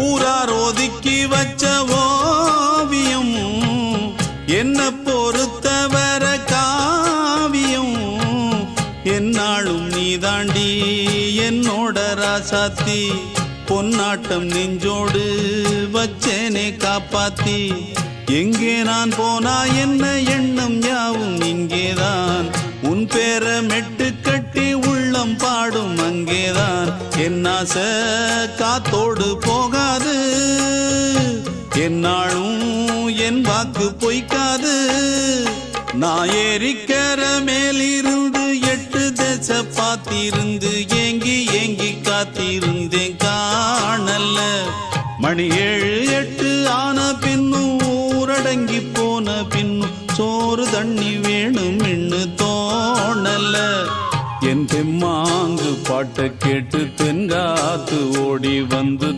ஊரார் ஒதுக்கி வச்ச ஓவியம் என்ன பொறுத்தவர காவியம் என்னாலும் நீதாண்டி என்னோட ராசாத்தி பொன்னாட்டம் நெஞ்சோடு வச்சேனே காப்பாத்தி எங்கே நான் போனா என்ன எண்ணம் யாவும் இங்கேதான் உன் பேர மெட்டு கட்டி உள்ளம் பாடும் அங்கேதான் என் ஆசை காத்தோடு போகாது என்னாலும் என் வாக்கு பொய்க்காது நான் ஏறிக்கர மேலிருந்து 8 தேச பார்த்திருந்து ஏங்கி ஏங்கி காத்திருந்தேன் காணல மணி 7 8 ஆன பின்னும் ஊரடங்கி போன பின்னும் சோறு தண்ணி வேணும் இன்னு தோணல என் தெம்மாங்கு பாட்டை கேட்டு தென்காத்து ஓடி வந்து